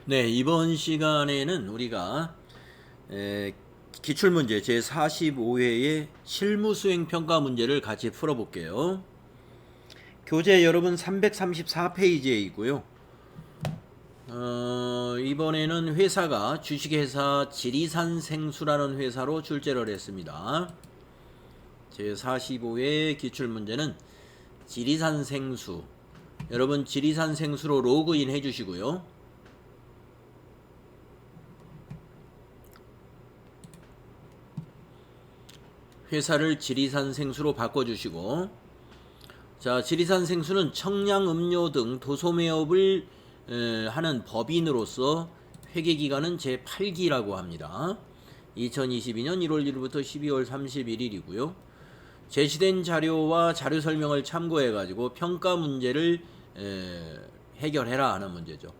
네, 이번 시간에는 우리가 기출문제 제45회의 실무수행 평가 문제를 같이 풀어볼게요. 교재 여러분 334페이지에 있고요. 이번에는 회사가 주식회사 지리산생수라는 회사로 출제를 했습니다. 제45회 기출문제는 지리산생수. 여러분 지리산생수로 로그인 해주시고요. 회사를 지리산생수로 바꿔주시고, 자, 지리산생수는 청량음료 등 도소매업을 하는 법인으로서 회계기간은 제8기라고 합니다. 2022년 1월 1일부터 12월 31일이고요. 제시된 자료와 자료 설명을 참고해 가지고 평가 문제를 해결해라 하는 문제죠.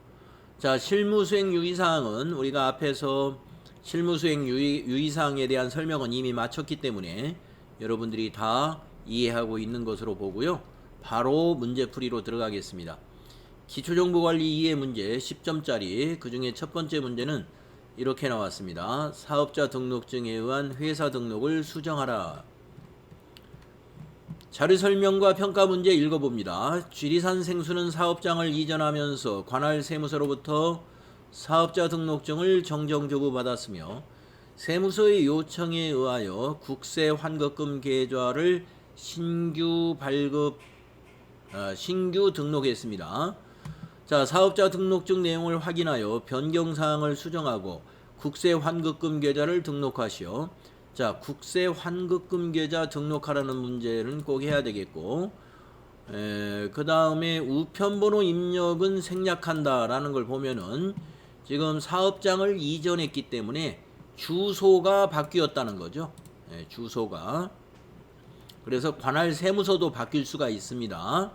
자, 실무수행 유의사항은 우리가 앞에서 실무수행 유의사항에 대한 설명은 이미 마쳤기 때문에 여러분들이 다 이해하고 있는 것으로 보고요. 바로 문제풀이로 들어가겠습니다. 기초정보관리 이해 문제 10점짜리, 그 중에 첫 번째 문제는 이렇게 나왔습니다. 사업자 등록증에 의한 회사 등록을 수정하라. 자료 설명과 평가 문제 읽어봅니다. 지리산생수는 사업장을 이전하면서 관할 세무서로부터 사업자 등록증을 정정교부 받았으며 세무서의 요청에 의하여 국세 환급금 계좌를 신규 등록했습니다. 자, 사업자 등록증 내용을 확인하여 변경사항을 수정하고 국세 환급금 계좌를 등록하시오. 자, 국세 환급금 계좌 등록하라는 문제는 꼭 해야 되겠고, 그 다음에 우편번호 입력은 생략한다 라는 걸 보면은 지금 사업장을 이전했기 때문에 주소가 바뀌었다는 거죠. 주소가. 그래서 관할 세무서도 바뀔 수가 있습니다.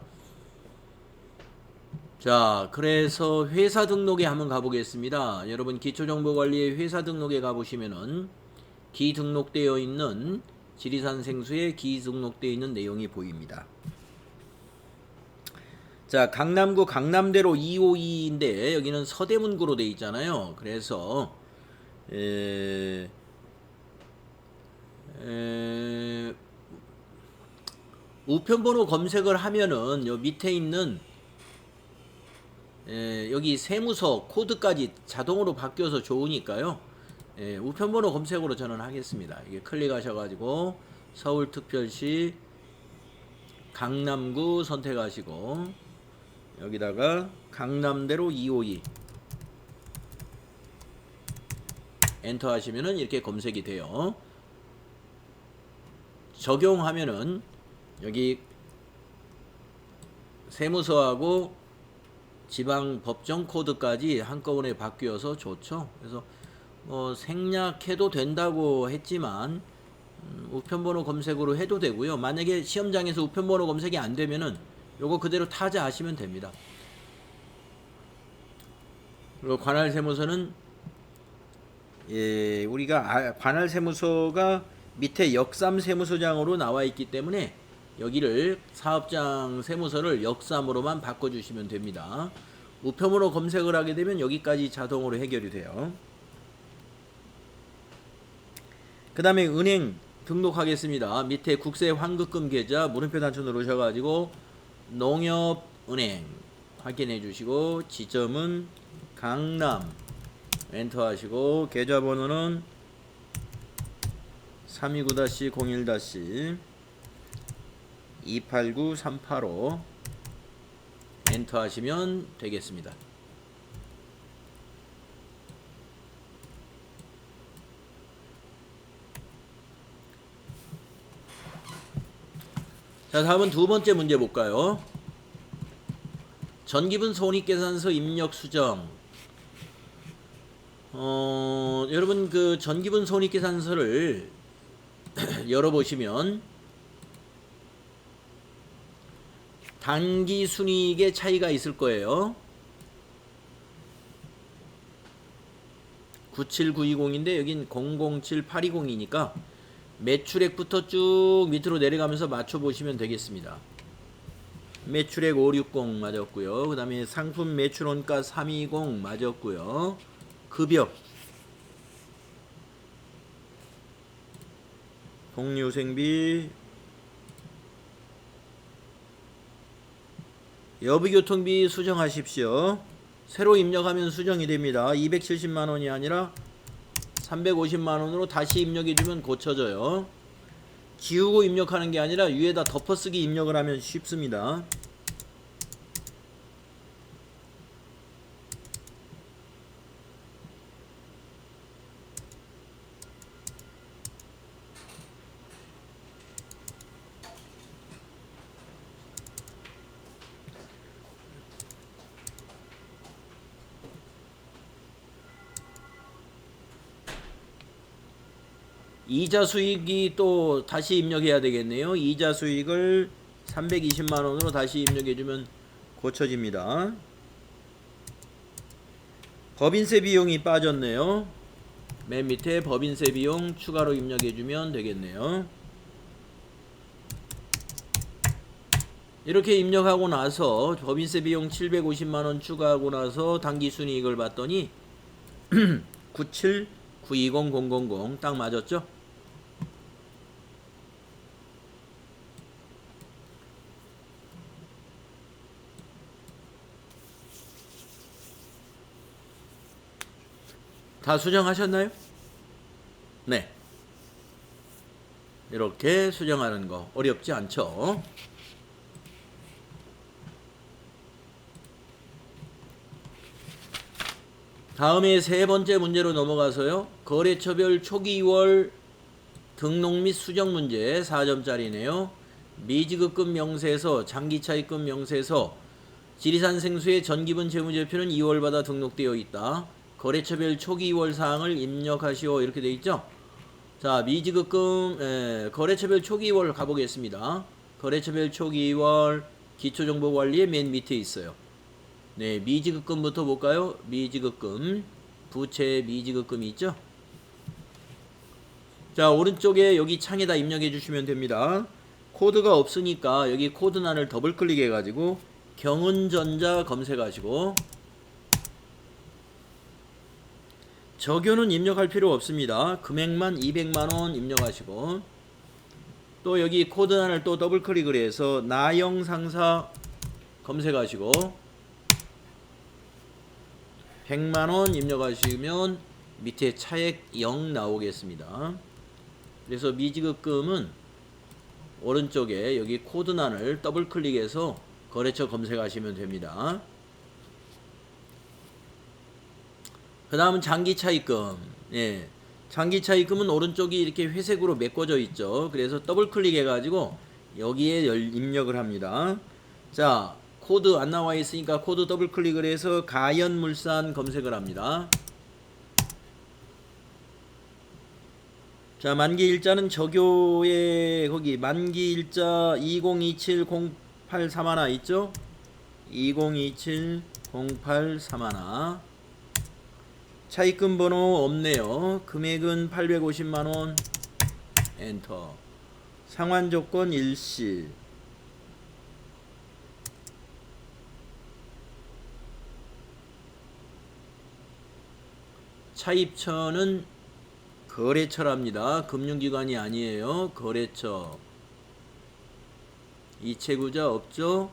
자, 그래서 회사 등록에 한번 가보겠습니다. 여러분 기초정보관리의 회사 등록에 가보시면은 기등록되어 있는 지리산생수에 기등록되어 있는 내용이 보입니다. 자, 강남구 강남대로 252인데 여기는 서대문구로 되어 있잖아요. 그래서 우편번호 검색을 하면은 요 밑에 있는 여기 세무서 코드까지 자동으로 바뀌어서 좋으니까요. 우편번호 검색으로 저는 하겠습니다. 이게 클릭하셔가지고 서울특별시 강남구 선택하시고 여기다가 강남대로 252 엔터 하시면은 이렇게 검색이 돼요. 적용하면은 여기 세무서하고 지방 법정 코드까지 한꺼번에 바뀌어서 좋죠. 그래서 생략해도 된다고 했지만 우편번호 검색으로 해도 되고요. 만약에 시험장에서 우편번호 검색이 안 되면은 요거 그대로 타자하시면 됩니다. 그리고 관할 세무서는 우리가 관할 세무서가 밑에 역삼 세무서장으로 나와 있기 때문에 여기를 사업장 세무서를 역삼으로만 바꿔주시면 됩니다. 우편번호 검색을 하게 되면 여기까지 자동으로 해결이 돼요. 그 다음에 은행 등록하겠습니다. 밑에 국세 환급금 계좌 물음표 단추 누르셔가지고 농협은행 확인해 주시고 지점은 강남 엔터 하시고 계좌번호는 329-01-289385 엔터 하시면 되겠습니다. 자, 다음은 두 번째 문제 볼까요? 전기분 손익계산서 입력 수정. 여러분 그 전기분 손익계산서를 열어보시면 단기 순이익의 차이가 있을 거예요. 97920인데 여긴 007820이니까 매출액부터 쭉 밑으로 내려가면서 맞춰보시면 되겠습니다. 매출액 560 맞았고요. 그 다음에 상품 매출원가 320 맞았고요. 급여 복류생비 여비교통비 수정하십시오. 새로 입력하면 수정이 됩니다. 270만원이 아니라 350만원으로 다시 입력해주면 고쳐져요. 지우고 입력하는 게 아니라 위에다 덮어쓰기 입력을 하면 쉽습니다. 이자 수익이 또 다시 입력해야 되겠네요. 이자 수익을 320만원으로 다시 입력해주면 고쳐집니다. 법인세 비용이 빠졌네요. 맨 밑에 법인세 비용 추가로 입력해주면 되겠네요. 이렇게 입력하고 나서 법인세 비용 750만원 추가하고 나서 당기순이익을 봤더니 97920000 딱 맞았죠? 다 수정하셨나요? 네. 이렇게 수정하는 거 어렵지 않죠? 다음에 세 번째 문제로 넘어가서요. 거래처별 초기 2월 등록 및 수정 문제 4점짜리네요. 미지급금 명세서, 장기차입금 명세서, 지리산 생수의 전기분 재무제표는 2월마다 등록되어 있다. 거래처별 초기 2월 사항을 입력하시오. 이렇게 되어 있죠. 자, 미지급금 거래처별 초기 2월 가보겠습니다. 거래처별 초기 2월 기초정보관리의 맨 밑에 있어요. 네, 미지급금부터 볼까요? 미지급금, 부채 미지급금이 있죠. 자, 오른쪽에 여기 창에다 입력해 주시면 됩니다. 코드가 없으니까 여기 코드란을 더블 클릭해 가지고 경은전자 검색하시고, 적요는 입력할 필요 없습니다. 금액만 200만원 입력하시고, 또 여기 코드란을 또 더블 클릭을 해서 나영상사 검색하시고 100만원 입력하시면 밑에 차액 0 나오겠습니다. 그래서 미지급금은 오른쪽에 여기 코드란을 더블 클릭해서 거래처 검색하시면 됩니다. 그 다음은 장기차입금. 예, 장기차입금은 오른쪽이 이렇게 회색으로 메꿔져 있죠. 그래서 더블 클릭해 가지고 여기에 입력을 합니다. 자, 코드 안 나와 있으니까 코드 더블 클릭을 해서 가연물산 검색을 합니다. 자, 만기일자는 적요에 거기 만기일자 2027-0831 있죠? 2027-0831. 차입금 번호 없네요. 금액은 850만원. 엔터. 상환조건 일시. 차입처는 거래처랍니다. 금융기관이 아니에요. 거래처. 이체구자 없죠?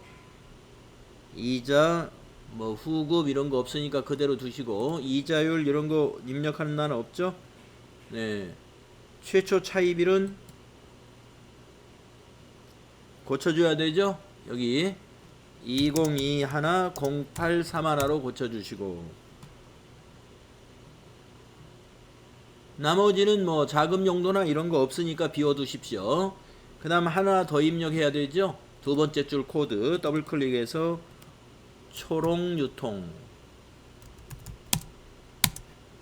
이자 뭐 후급 이런 거 없으니까 그대로 두시고, 이자율 이런 거 입력하는 날은 없죠? 네. 최초 차입일은 고쳐줘야 되죠? 여기 2021-0831로 고쳐주시고, 나머지는 뭐 자금 용도나 이런 거 없으니까 비워두십시오. 그 다음 하나 더 입력해야 되죠? 두 번째 줄 코드 더블 클릭해서 초록유통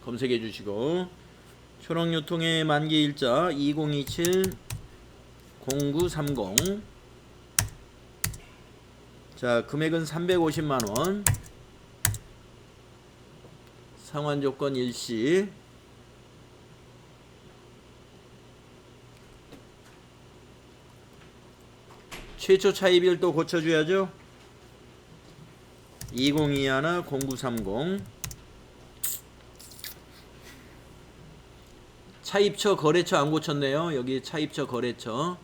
검색해 주시고, 초록유통의 만기일자 2027-0930. 자, 금액은 350만원. 상환조건 일시. 최초 차입일 또 고쳐줘야죠. 2021 0930 차입처 거래처 안 고쳤네요. 여기 차입처 거래처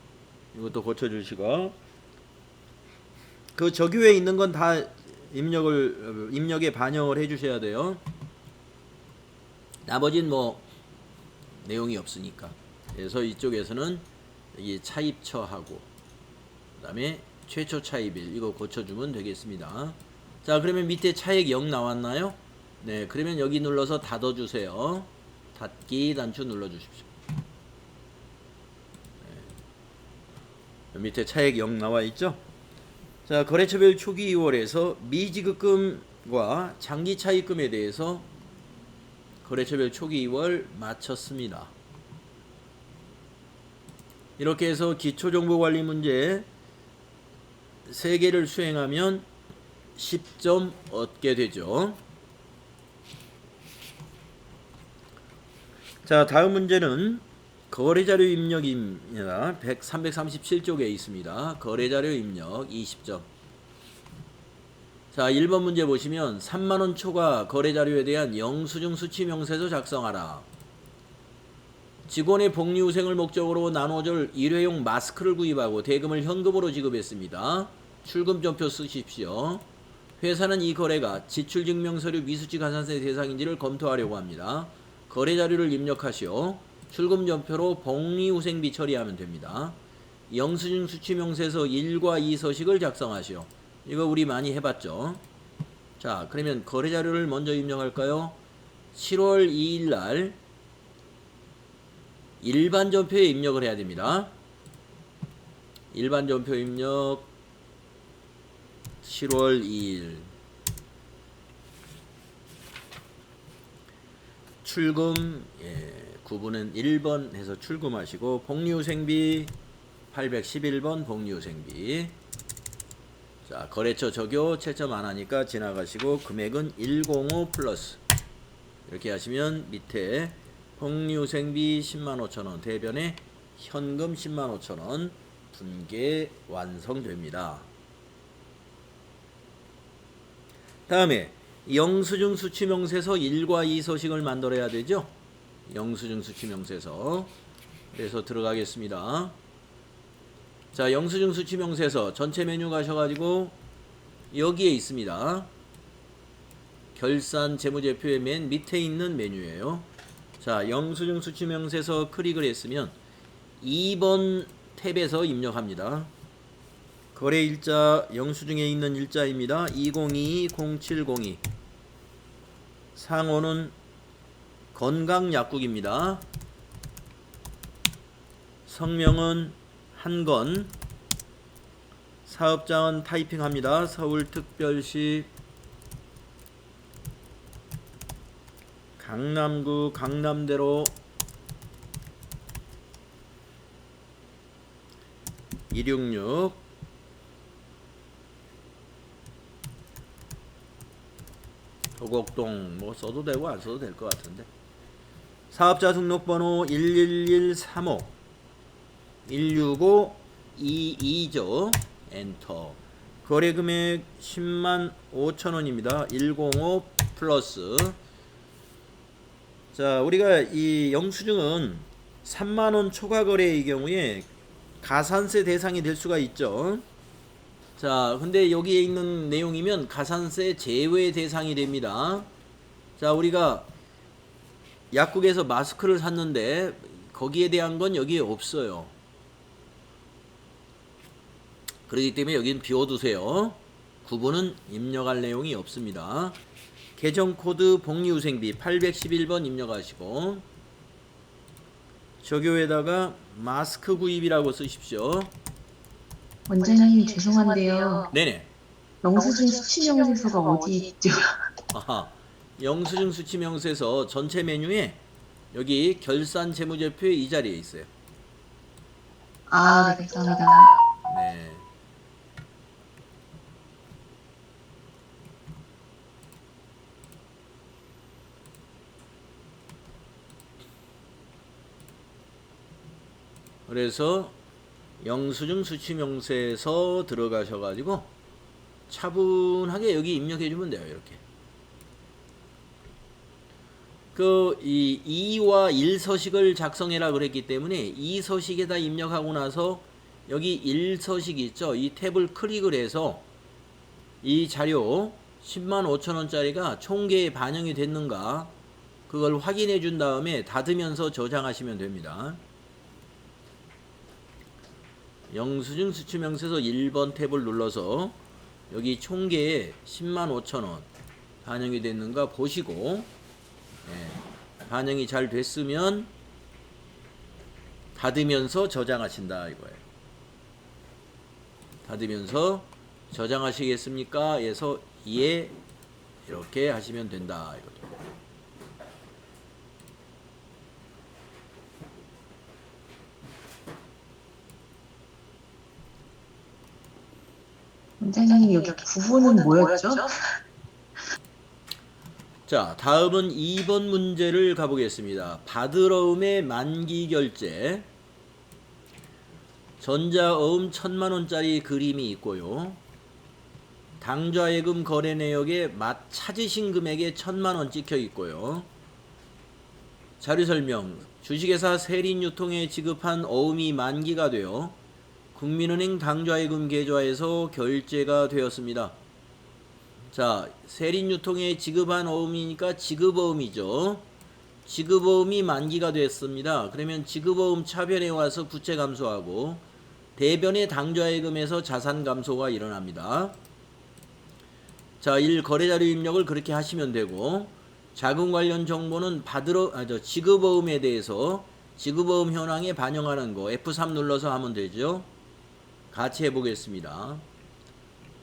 이것도 고쳐주시고, 그 저기에 있는 건 다 입력에 반영을 해주셔야 돼요. 나머진 뭐 내용이 없으니까. 그래서 이쪽에서는 이 차입처하고 그다음에 최초 차입일 이거 고쳐주면 되겠습니다. 자, 그러면 밑에 차액 0 나왔나요? 네, 그러면 여기 눌러서 닫아주세요. 닫기 단추 눌러주십시오. 네. 밑에 차액 0 나와있죠? 자, 거래처별 초기 2월에서 미지급금과 장기 차입금에 대해서 거래처별 초기 2월 마쳤습니다. 이렇게 해서 기초정보관리 문제 3개를 수행하면 10점 얻게 되죠. 자, 다음 문제는 거래자료 입력입니다. 337쪽에 있습니다. 거래자료 입력 20점. 자, 1번 문제 보시면 3만원 초과 거래자료에 대한 영수증 수취명세서 작성하라. 직원의 복리후생을 목적으로 나눠줄 일회용 마스크를 구입하고 대금을 현금으로 지급했습니다. 출금전표 쓰십시오. 회사는 이 거래가 지출증명서류 미수치 가산세 대상인지를 검토하려고 합니다. 거래자료를 입력하시오. 출금전표로 복리후생비 처리하면 됩니다. 영수증 수취명세서 1과 2 서식을 작성하시오. 이거 우리 많이 해봤죠. 자, 그러면 거래자료를 먼저 입력할까요? 7월 2일 날 일반전표에 입력을 해야 됩니다. 일반전표 입력 7월 2일 출금, 구분은 1번 해서 출금하시고, 복리후생비 811번 복리후생비. 자, 거래처 적용 7점 안 하니까 지나가시고, 금액은 105 플러스 이렇게 하시면 밑에 복리후생비 105,000원 대변에 현금 105,000원 분계 완성됩니다. 다음에 영수증 수취명세서 1과 2 서식을 만들어야 되죠. 영수증 수취명세서. 그래서 들어가겠습니다. 자, 영수증 수취명세서 전체 메뉴 가셔가지고 여기에 있습니다. 결산 재무제표의 맨 밑에 있는 메뉴예요. 자, 영수증 수취명세서 클릭을 했으면 2번 탭에서 입력합니다. 거래일자 영수증에 있는 일자입니다. 2022-0702. 상호는 건강약국입니다. 성명은 한건. 사업장은 타이핑합니다. 서울특별시 강남구 강남대로 266 도곡동 뭐 써도 되고 안 써도 될 것 같은데. 사업자 등록번호 11135 165 22죠. 엔터. 거래금액 105,000원입니다. 105 플러스. 자, 우리가 이 영수증은 3만원 초과 거래의 경우에 가산세 대상이 될 수가 있죠. 자, 근데 여기에 있는 내용이면 가산세 제외 대상이 됩니다. 자, 우리가 약국에서 마스크를 샀는데 거기에 대한 건 여기에 없어요. 그렇기 때문에 여기는 비워두세요. 구분은 입력할 내용이 없습니다. 계정코드 복리후생비 811번 입력하시고, 저교에다가 마스크 구입이라고 쓰십시오. 원장님 죄송한데요. 네네. 영수증 수취명세서가 어디 있죠? 아하, 영수증 수취명세서 전체 메뉴에 여기 결산 재무제표 이 자리에 있어요. 아, 네, 감사합니다. 네. 그래서 영수증 수취명세서 들어가셔가지고 차분하게 여기 입력해 주면 돼요. 이렇게. 이 2와 1서식을 작성해라 그랬기 때문에 2서식에다 입력하고 나서 여기 1서식 있죠? 이 탭을 클릭을 해서 이 자료 105,000원짜리가 총계에 반영이 됐는가 그걸 확인해 준 다음에 닫으면서 저장하시면 됩니다. 영수증 수취명세서 1번 탭을 눌러서 여기 총계에 105,000원 반영이 됐는가 보시고, 반영이 잘 됐으면 닫으면서 저장하신다 이거예요. 닫으면서 저장하시겠습니까? 해서 예, 이렇게 하시면 된다 이거죠. 원장님 여기 구분은 뭐였죠? 자, 다음은 2번 문제를 가보겠습니다. 받으러움의 만기 결제. 전자어음 1,000만원짜리 그림이 있고요. 당좌예금 거래 내역에 맛 찾으신 금액에 1,000만원 찍혀 있고요. 자료 설명. 주식회사 세린유통에 지급한 어음이 만기가 되어 국민은행 당좌예금 계좌에서 결제가 되었습니다. 자, 세린유통에 지급한 어음이니까 지급어음이죠. 지급어음이 만기가 됐습니다. 그러면 지급어음 차변에 와서 부채 감소하고 대변의 당좌예금에서 자산 감소가 일어납니다. 자, 1. 거래자료 입력을 그렇게 하시면 되고, 자금 관련 정보는 지급어음에 대해서 지급어음 현황에 반영하는 거 F3 눌러서 하면 되죠. 같이 해보겠습니다.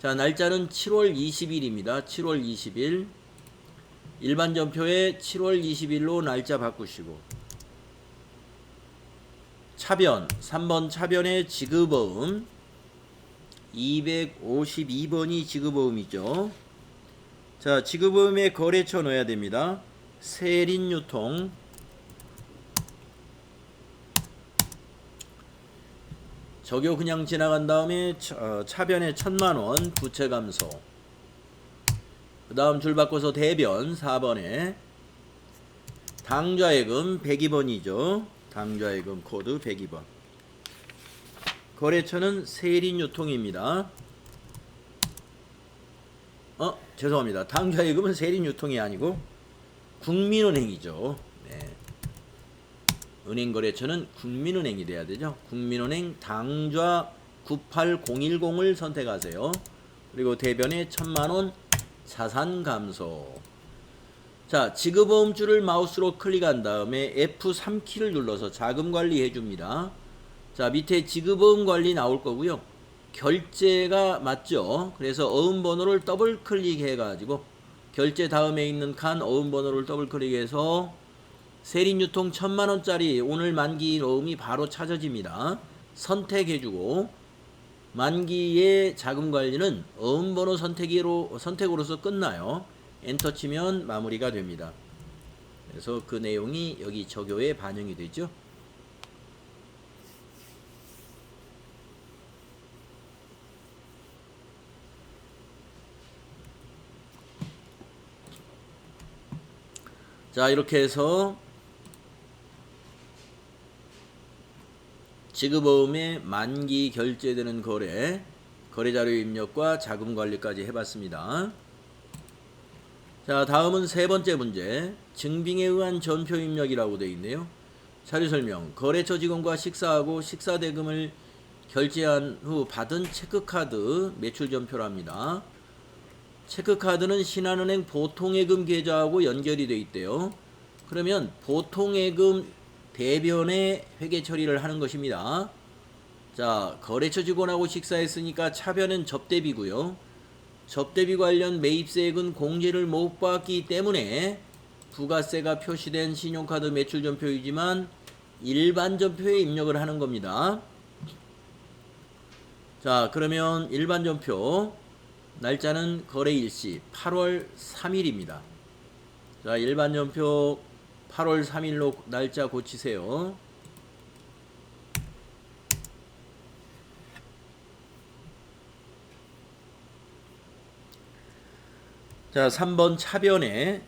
자, 날짜는 7월 20일입니다. 7월 20일. 일반 전표에 7월 20일로 날짜 바꾸시고, 차변 3번 차변의 지급어음 252번이 지급어음이죠. 자, 지급어음에 거래처 넣어야 됩니다. 세린유통. 적요 그냥 지나간 다음에 차변에 1,000만원 부채 감소. 그 다음 줄 바꿔서 대변 4번에 당좌예금 102번이죠. 당좌예금 코드 102번. 거래처는 세린유통입니다. 죄송합니다. 당좌예금은 세린유통이 아니고 국민은행이죠. 네. 은행 거래처는 국민은행이 돼야 되죠. 국민은행 당좌 98010을 선택하세요. 그리고 대변에 1,000만원 자산 감소. 자, 지급어음줄을 마우스로 클릭한 다음에 F3키를 눌러서 자금 관리 해줍니다. 자, 밑에 지급어음 관리 나올 거고요. 결제가 맞죠? 그래서 어음 번호를 더블 클릭해 가지고 결제 다음에 있는 칸 어음 번호를 더블 클릭해서 세린유통 1,000만원짜리 오늘 만기 어음이 바로 찾아집니다. 선택해주고, 만기의 자금 관리는 어음 번호 선택으로서 끝나요. 엔터 치면 마무리가 됩니다. 그래서 그 내용이 여기 적요에 반영이 되죠. 자, 이렇게 해서 지급어음에 만기 결제되는 거래자료 입력과 자금 관리까지 해봤습니다. 자, 다음은 세 번째 문제. 증빙에 의한 전표 입력이라고 되어 있네요. 자료 설명. 거래처 직원과 식사하고 식사 대금을 결제한 후 받은 체크카드 매출 전표랍니다. 체크카드는 신한은행 보통예금 계좌하고 연결이 되어 있대요. 그러면 보통예금 대변에 회계 처리를 하는 것입니다. 자, 거래처 직원하고 식사했으니까 차변은 접대비고요. 접대비 관련 매입세액은 공제를 못 받기 때문에 부가세가 표시된 신용카드 매출 전표이지만 일반 전표에 입력을 하는 겁니다. 자, 그러면 일반 전표 날짜는 거래일시 8월 3일입니다. 자, 일반 전표 8월 3일로 날짜 고치세요. 자, 3번 차변의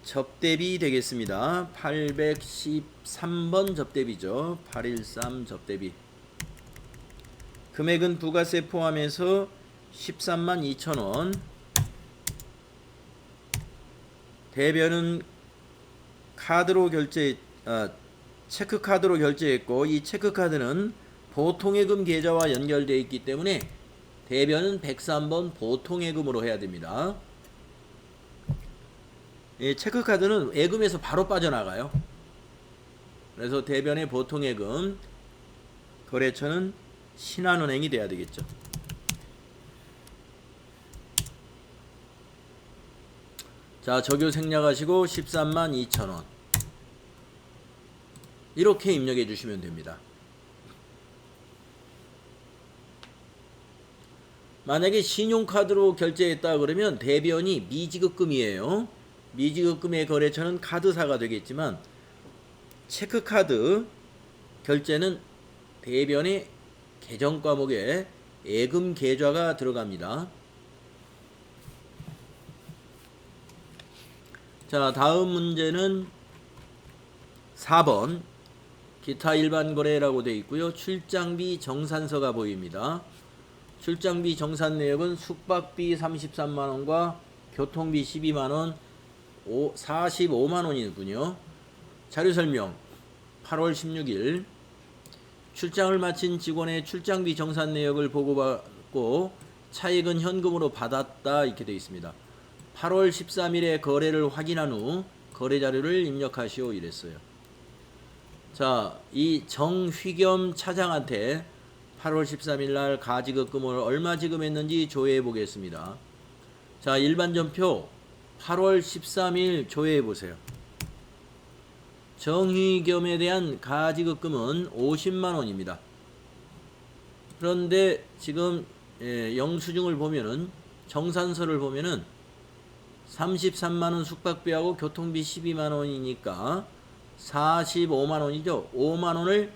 접대비 되겠습니다. 813번 접대비죠. 813 접대비. 금액은 부가세 포함해서 13만 2천원. 대변은 카드로 체크카드로 결제했고, 이 체크카드는 보통예금 계좌와 연결되어 있기 때문에 대변은 103번 보통예금으로 해야 됩니다. 이 체크카드는 예금에서 바로 빠져나가요. 그래서 대변의 보통예금, 거래처는 신한은행이 돼야 되겠죠. 자, 적요 생략하시고 13만 2천원 이렇게 입력해 주시면 됩니다. 만약에 신용카드로 결제했다 그러면 대변이 미지급금이에요. 미지급금의 거래처는 카드사가 되겠지만, 체크카드 결제는 대변의 계정 과목에 예금 계좌가 들어갑니다. 자, 다음 문제는 4번 기타 일반 거래라고 되어 있고요. 출장비 정산서가 보입니다. 출장비 정산 내역은 숙박비 33만원과 교통비 12만원, 45만원이군요. 자료 설명. 8월 16일 출장을 마친 직원의 출장비 정산 내역을 보고받고 차액은 현금으로 받았다, 이렇게 되어 있습니다. 8월 13일에 거래를 확인한 후 거래 자료를 입력하시오, 이랬어요. 자, 이 정휘겸 차장한테 8월 13일 날 가지급금을 얼마 지급했는지 조회해 보겠습니다. 자, 일반전표 8월 13일 조회해 보세요. 정휘겸에 대한 가지급금은 50만원입니다. 그런데 지금 영수증을 보면은, 정산서를 보면은 33만원 숙박비하고 교통비 12만원이니까 45만원이죠. 5만원을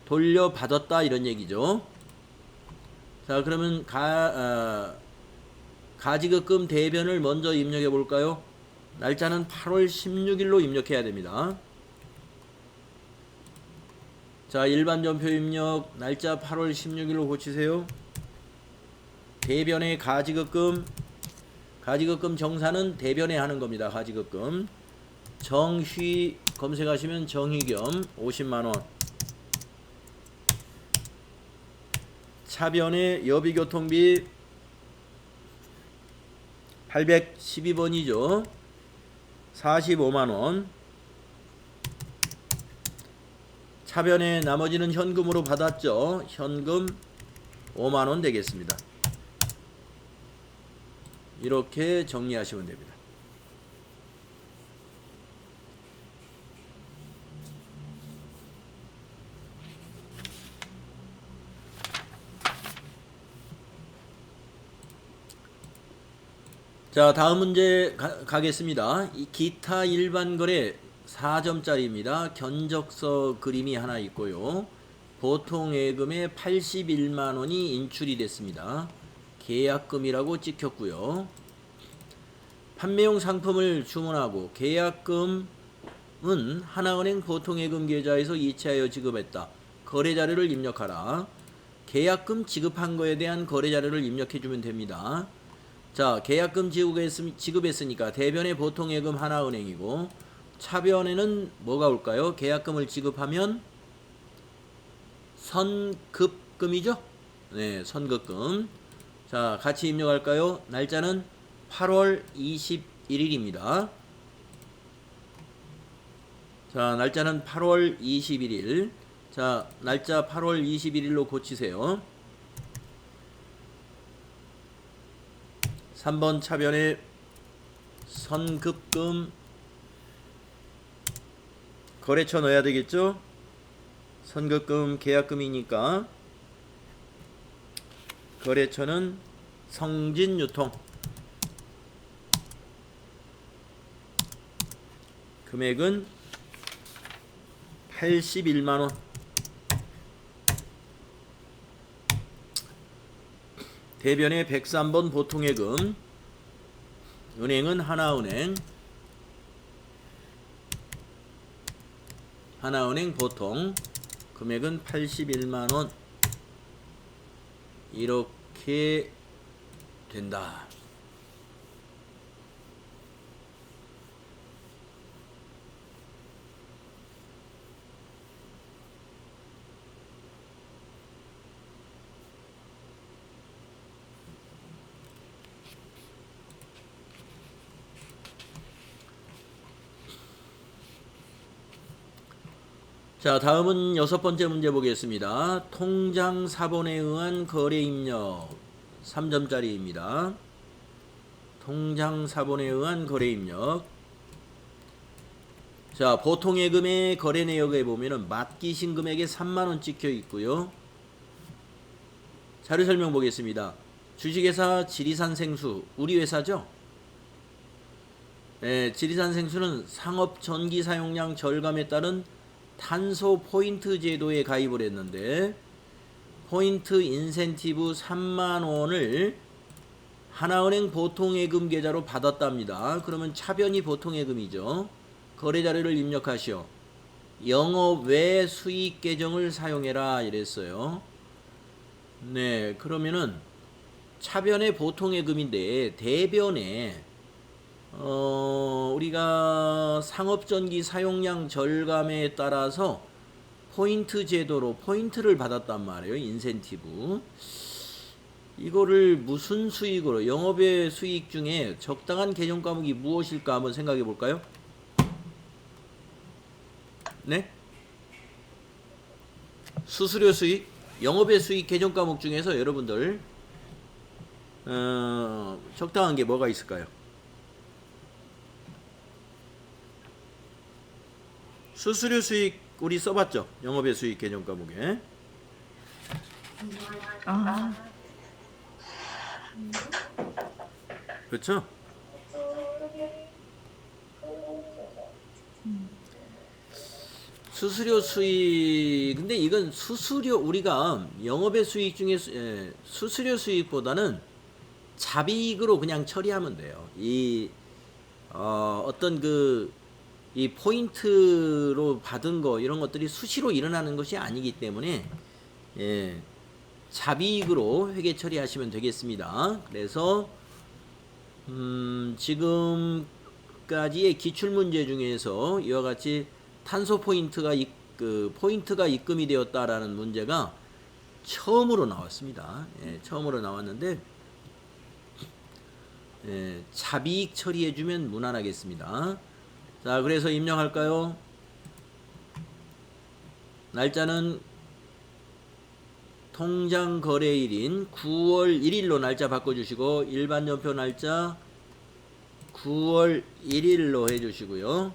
돌려받았다, 이런 얘기죠. 자, 그러면 가지급금 대변을 먼저 입력해 볼까요? 날짜는 8월 16일로 입력해야 됩니다. 자, 일반전표 입력, 날짜 8월 16일로 고치세요. 대변의 가지급금 정산은 대변에 하는 겁니다. 가지급금. 정휘 검색하시면 정휘겸 50만원. 차변의 여비교통비 812번이죠. 45만원. 차변의 나머지는 현금으로 받았죠. 현금 5만원 되겠습니다. 이렇게 정리하시면 됩니다. 자, 다음 문제 가겠습니다. 이 기타 일반 거래 4점짜리입니다. 견적서 그림이 하나 있고요. 보통 예금에 81만원이 인출이 됐습니다. 계약금이라고 찍혔고요. 판매용 상품을 주문하고 계약금은 하나은행 보통예금 계좌에서 이체하여 지급했다. 거래 자료를 입력하라. 계약금 지급한 거에 대한 거래 자료를 입력해 주면 됩니다. 자, 계약금 지급했으니까 대변의 보통예금 하나은행이고, 차변에는 뭐가 올까요? 계약금을 지급하면 선급금이죠? 네, 선급금. 자, 같이 입력할까요? 날짜는 8월 21일입니다. 자, 날짜는 8월 21일. 자, 날짜 8월 21일로 고치세요. 3번 차변에 선급금 거래처 넣어야 되겠죠? 선급금 계약금이니까 거래처는 성진유통. 금액은 81만원. 대변의 103번 보통예금 은행은 하나은행 보통 금액은 81만원 이렇게 된다. 자, 다음은 6번째 문제 보겠습니다. 통장 사본에 의한 거래 입력 3점짜리입니다. 통장 사본에 의한 거래 입력. 자, 보통 예금의 거래 내역에 보면은 맡기신 금액에 3만원 찍혀 있고요. 자료 설명 보겠습니다. 주식회사 지리산 생수, 우리 회사죠? 네, 지리산 생수는 상업 전기 사용량 절감에 따른 탄소 포인트 제도에 가입을 했는데 포인트 인센티브 3만원을 하나은행 보통예금 계좌로 받았답니다. 그러면 차변이 보통예금이죠. 거래 자료를 입력하시오. 영업 외 수익 계정을 사용해라 이랬어요. 네, 그러면은 차변의 보통예금인데 대변에 우리가 상업전기 사용량 절감에 따라서 포인트 제도로 포인트를 받았단 말이에요. 인센티브. 이거를 무슨 수익으로, 영업의 수익 중에 적당한 계정 과목이 무엇일까 한번 생각해 볼까요? 네? 수수료 수익, 영업의 수익 계정 과목 중에서 여러분들 적당한 게 뭐가 있을까요? 수수료 수익 우리 써봤죠? 영업의 수익 계정 과목에. 아, 그렇죠? 수수료 수익, 근데 이건 수수료, 우리가 영업의 수익 중에 수수료 수익보다는 잡이익으로 그냥 처리하면 돼요. 어떤 이 포인트로 받은 거 이런 것들이 수시로 일어나는 것이 아니기 때문에 잡이익으로 회계 처리하시면 되겠습니다. 그래서 지금까지의 기출 문제 중에서 이와 같이 탄소 포인트가 포인트가 입금이 되었다라는 문제가 처음으로 나왔습니다. 처음으로 나왔는데 잡이익 처리해주면 무난하겠습니다. 자, 그래서 입력할까요? 날짜는 통장 거래일인 9월 1일로 날짜 바꿔주시고 일반 연표 날짜 9월 1일로 해주시고요.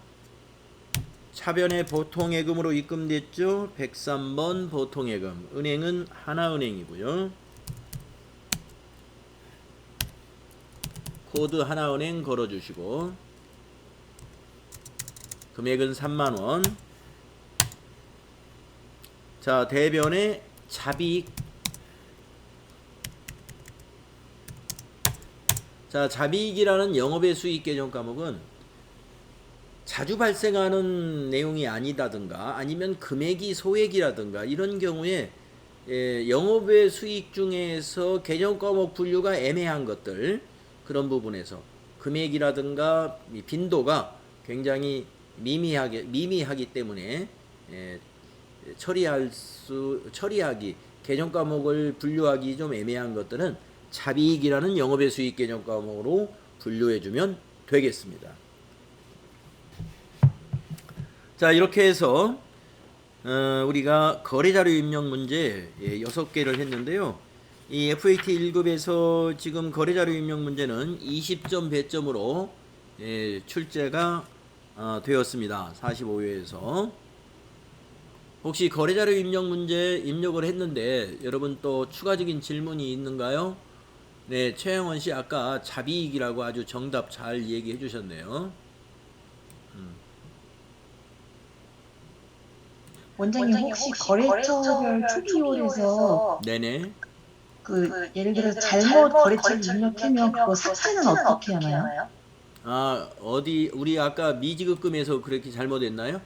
차변에 보통예금으로 입금됐죠. 103번 보통예금. 은행은 하나은행이고요. 코드 하나은행 걸어주시고 금액은 3만원. 자, 대변에 잡이익. 자, 잡이익이라는 영업의 수익 계정 과목은 자주 발생하는 내용이 아니다든가 아니면 금액이 소액이라든가 이런 경우에 영업의 수익 중에서 계정 과목 분류가 애매한 것들, 그런 부분에서 금액이라든가 빈도가 굉장히 미미하기 때문에 처리하기, 계정 과목을 분류하기 좀 애매한 것들은 잡이익이라는 영업의 수익 계정 과목으로 분류해주면 되겠습니다. 자, 이렇게 해서 우리가 거래자료 입력 문제 6개를 했는데요. 이 FAT 1급에서 지금 거래자료 입력 문제는 20점 배점으로 출제가 되었습니다. 45회에서. 혹시 거래자료 입력 문제 입력을 했는데 여러분 또 추가적인 질문이 있는가요? 네, 최영원 씨 아까 잡이익이라고 아주 정답 잘 얘기해 주셨네요. 원장님 혹시 거래처별 초기율에서 네네. 예를 들어 잘못 거래처를 입력하면 그거 삭제는 어떻게 하나요? 아, 어디 우리 아까 미지급금에서 그렇게 잘못했나요?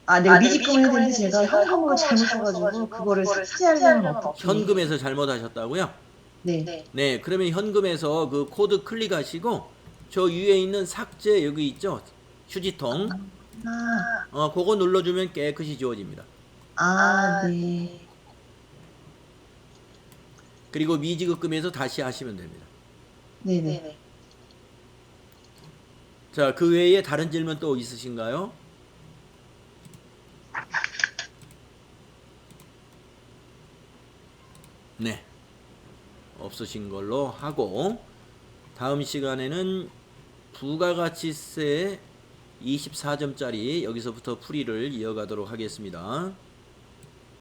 아, 내가 미지금을 했는데 제가 현금으로 잘못 써가지고 그거를 삭제하려면 어떻게? 현금에서 잘못하셨다고요? 네. 네, 그러면 현금에서 그 코드 클릭하시고 저 위에 있는 삭제 여기 있죠? 휴지통. 아, 그거 눌러주면 깨끗이 지워집니다. 네. 그리고 미지급금에서 다시 하시면 됩니다. 네네. 자, 그 외에 다른 질문 또 있으신가요? 네, 없으신 걸로 하고 다음 시간에는 부가가치세 24점짜리 여기서부터 풀이를 이어가도록 하겠습니다.